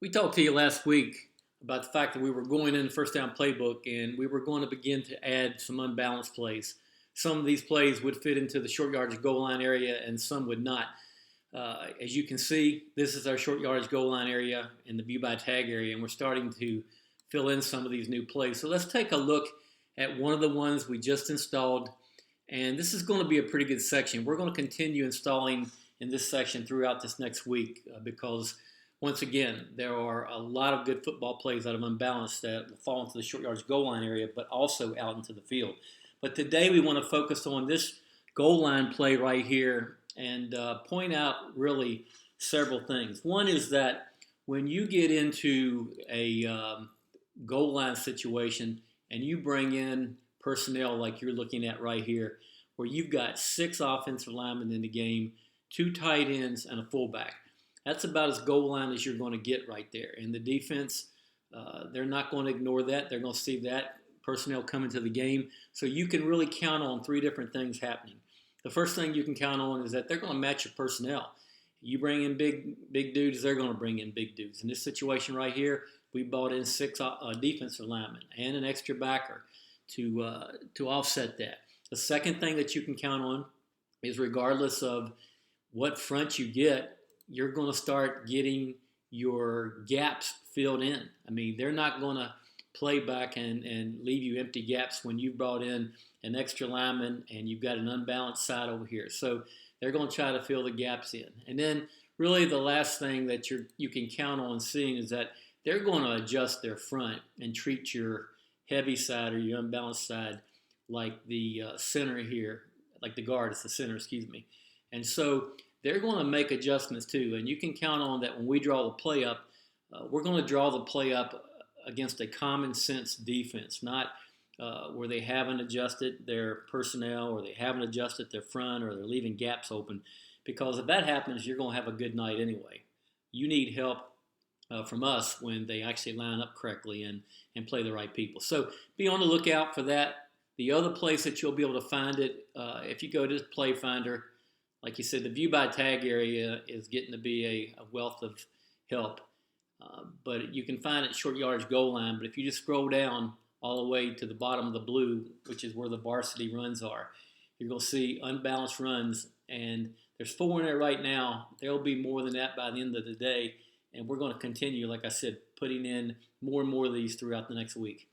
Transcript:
We talked to you last week about the fact that we were going in the first down playbook and we were going to begin to add some unbalanced plays. Some of these plays would fit into the short yardage goal line area and some would not. As you can see, this is our short yardage goal line area and the view by tag area, and we're starting to fill in some of these new plays. So let's take a look at one of the ones we just installed. And this is going to be a pretty good section. We're going to continue installing in this section throughout this next week because once again, there are a lot of good football plays out of Unbalanced that will fall into the short yardage goal line area, but also out into the field. But today we want to focus on this goal line play right here and point out really several things. One is that when you get into a goal line situation and you bring in personnel like you're looking at right here, where you've got 6 offensive linemen in the game, 2 tight ends, and a fullback. That's about as goal line as you're going to get right there. And the defense, they're not going to ignore that. They're going to see that personnel coming to the game. So you can really count on 3 different things happening. The first thing you can count on is that they're going to match your personnel. You bring in big dudes, they're going to bring in big dudes. In this situation right here, we brought in 6 defensive linemen and an extra backer to offset that. The second thing that you can count on is regardless of what front you get, you're going to start getting your gaps filled in. I mean, they're not going to play back and leave you empty gaps when you brought in an extra lineman and you've got an unbalanced side over here. So they're going to try to fill the gaps in. And then really the last thing that you can count on seeing is that they're going to adjust their front and treat your heavy side or your unbalanced side like the center here, like the guard is the center, excuse me. And so they're going to make adjustments too, and you can count on that when we draw the play up, we're going to draw the play up against a common sense defense, not where they haven't adjusted their personnel or they haven't adjusted their front or they're leaving gaps open, because if that happens, you're going to have a good night anyway. You need help from us when they actually line up correctly and play the right people. So be on the lookout for that. The other place that you'll be able to find it, if you go to Play Finder, like you said, the view by tag area is getting to be a wealth of help. But you can find it short yardage goal line. But if you just scroll down all the way to the bottom of the blue, which is where the varsity runs are, you're going to see unbalanced runs. And there's 4 in there right now. There will be more than that by the end of the day. And we're going to continue, like I said, putting in more and more of these throughout the next week.